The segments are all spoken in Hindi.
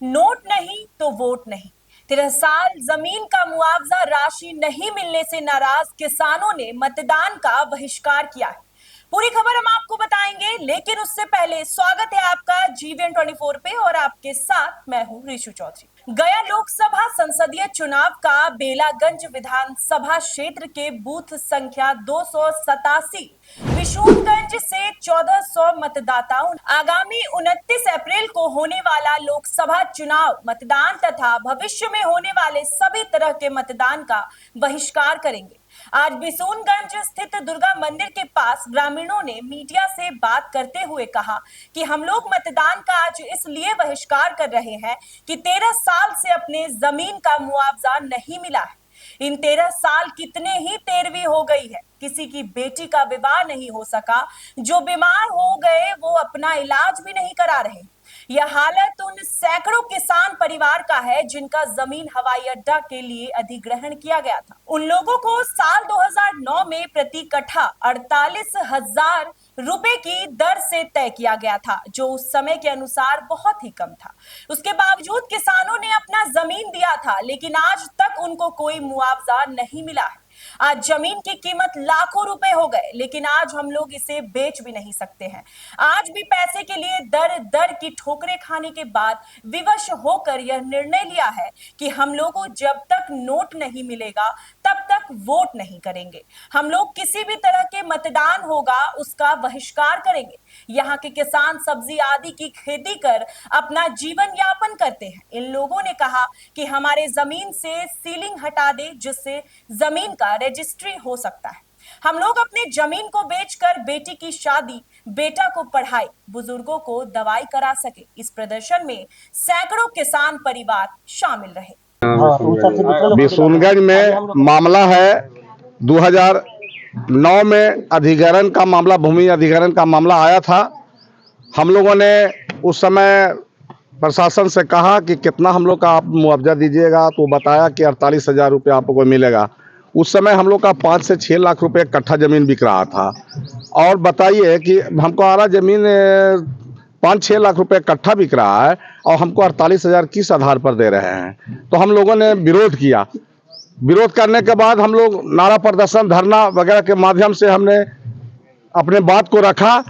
नोट नहीं तो वोट नहीं। 13 साल जमीन का मुआवजा राशि नहीं मिलने से नाराज किसानों ने मतदान का बहिष्कार किया है। पूरी खबर हम आपको बताएंगे, लेकिन उससे पहले स्वागत है आपका जीवीएन 24 पे और आपके साथ मैं हूं ऋषु चौधरी। गया लोकसभा संसदीय चुनाव का बेलागंज विधानसभा क्षेत्र के बूथ संख्या 287 विशुनगंज से 1400 मतदाताओं आगामी 29 अप्रैल को होने वाला लोकसभा चुनाव मतदान तथा भविष्य में होने वाले सभी तरह के मतदान का बहिष्कार करेंगे। आज बिशुनगंज स्थित दुर्गा मंदिर के पास ग्रामीणों ने मीडिया से बात करते हुए कहा कि हम लोग मतदान का आज इसलिए बहिष्कार कर रहे हैं कि 13 साल से अपने जमीन का मुआवजा नहीं मिला है। इन 13 साल कितने ही 13वीं हो गई है, किसी की बेटी का विवाह नहीं हो सका, जो बीमार हो गए वो अपना इलाज भी नहीं करा रहे। यह हालत उन सैकड़ों किसान परिवार का है जिनका जमीन हवाई अड्डा के लिए अधिग्रहण किया गया था। उन लोगों को साल 2009 में प्रति कट्ठा 48,000 रुपए की दर से तय किया गया था, जो उस समय के अनुसार बहुत ही कम था। उसके बावजूद किसानों ने अपना जमीन दिया था, लेकिन आज तक उनको कोई मुआवजा नहीं मिला है। आज जमीन की कीमत लाखों रुपए हो गए, लेकिन आज हम लोग इसे बेच भी नहीं सकते हैं। आज भी पैसे के लिए दर दर की ठोकरें खाने के बाद विवश होकर यह निर्णय लिया है कि हम लोगों जब तक नोट नहीं मिलेगा तब तक वोट नहीं करेंगे। हम लोग किसी भी तरह के मतदान होगा उसका बहिष्कार करेंगे। यहाँ के किसान सब्जी आदि की खेती कर अपना जीवन यापन करते हैं। इन लोगों ने कहा कि हमारे जमीन से सीलिंग हटा दे, जिससे जमीन का रजिस्ट्री हो सकता है। हम लोग अपने जमीन को बेचकर बेटी की शादी, बेटा को पढ़ाई, बुजुर्गों को दवाई करा सके। इस प्रदर्शन में सैकड़ों किसान परिवार शामिल रहे। बिशुनगंज में मामला है 2009 में अधिग्रहण का मामला, भूमि अधिग्रहण का मामला आया था। हम लोगों ने उस समय प्रशासन से कहा कि कितना हम लोग का आप मुआवजा दीजिएगा, तो बताया कि 48,000 रुपये आपको मिलेगा। उस समय हम लोग का 5 से 6 लाख रुपए कट्ठा ज़मीन बिक रहा था। और बताइए कि हमको आरा ज़मीन 5-6 लाख रुपए कट्ठा बिक रहा है और हमको 48,000 किस आधार पर दे रहे हैं। तो हम लोगों ने विरोध किया। विरोध करने के बाद हम लोग नारा प्रदर्शन, धरना वगैरह के माध्यम से हमने अपने बात को रखा।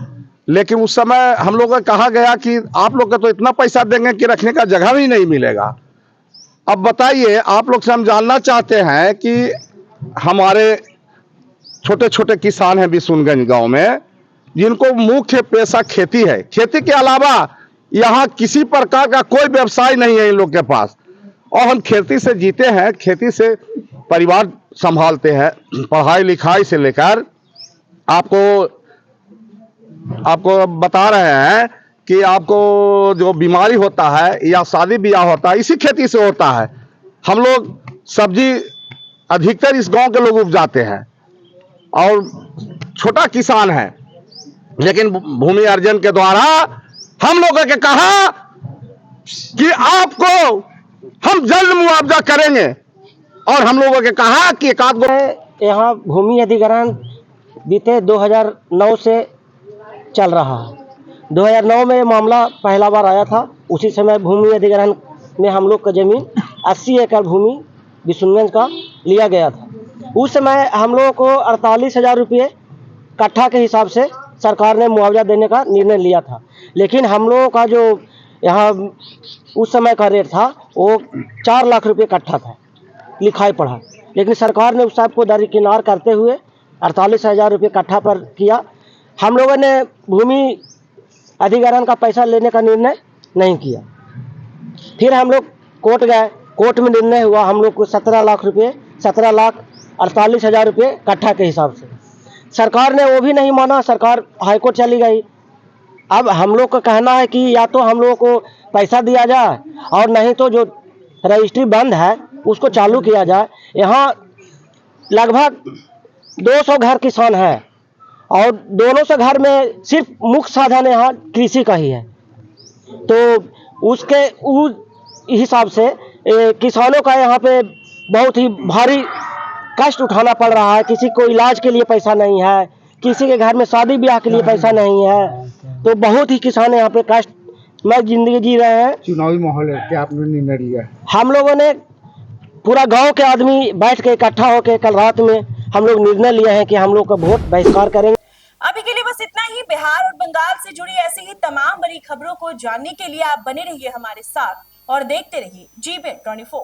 लेकिन उस समय हम लोग को कहा गया कि आप लोग को तो इतना पैसा देंगे कि रखने का जगह भी नहीं मिलेगा। अब बताइए, आप लोग से हम जानना चाहते हैं कि हमारे छोटे छोटे किसान हैं बिशुनगंज गांव में, जिनको मुख्य पेशा खेती है। खेती के अलावा यहाँ किसी प्रकार का कोई व्यवसाय नहीं है इन लोग के पास। और हम खेती से जीते हैं, खेती से परिवार संभालते हैं। पढ़ाई लिखाई से लेकर आपको बता रहे हैं कि आपको जो बीमारी होता है या शादी ब्याह होता है, इसी खेती से होता है। हम लोग सब्जी अधिकतर इस गांव के लोग उपजाते हैं और छोटा किसान है, लेकिन भूमि अर्जन के द्वारा हम लोगों के कहा कि आपको हम जल्द मुआवजा करेंगे। और हम लोगों के कहा कि एक आध यहाँ भूमि अधिग्रहण बीते 2009 से चल रहा है। 2009 में मामला पहला बार आया था। उसी समय भूमि अधिग्रहण में हम लोग का जमीन 80 एकड़ भूमि बिशुनगंज का लिया गया था। उस समय हम लोगों को 48,000 रुपये कट्ठा के हिसाब से सरकार ने मुआवजा देने का निर्णय लिया था। लेकिन हम लोगों का जो यहाँ उस समय का रेट था वो 4 लाख रुपये कट्ठा था, लिखाई पढ़ा। लेकिन सरकार ने उस सब को दरकिनार करते हुए 48,000 रुपये कट्ठा पर किया। हम लोगों ने भूमि अधिग्रहण का पैसा लेने का निर्णय नहीं किया। फिर हम लोग कोर्ट गए। कोर्ट में निर्णय हुआ हम लोग को 17,48,000 रुपये कट्ठा के हिसाब से। सरकार ने वो भी नहीं माना, सरकार हाईकोर्ट चली गई। अब हम लोग का कहना है कि या तो हम लोगों को पैसा दिया जाए और नहीं तो जो रजिस्ट्री बंद है उसको चालू किया जाए। यहाँ लगभग 200 घर किसान हैं और दोनों से घर में सिर्फ मुख्य साधन यहाँ कृषि का ही है। तो उसके हिसाब से किसानों का यहाँ पे बहुत ही भारी कष्ट उठाना पड़ रहा है। किसी को इलाज के लिए पैसा नहीं है, किसी के घर में शादी ब्याह के लिए पैसा नहीं है। तो बहुत ही किसान यहाँ पे कष्ट मैं जिंदगी जी रहे हैं। चुनावी माहौल है, क्या आपने निर्णय लिया? हम लोगों ने पूरा गांव के आदमी बैठ के इकट्ठा होकर कल रात में हम लोग निर्णय लिया है कि हम लोग का वोट बहिष्कार करेंगे। अभी के लिए बस इतना ही। बिहार और बंगाल से जुड़ी ऐसी ही तमाम बड़ी खबरों को जानने के लिए आप बने रहिए हमारे साथ और देखते रहिए GBN 24।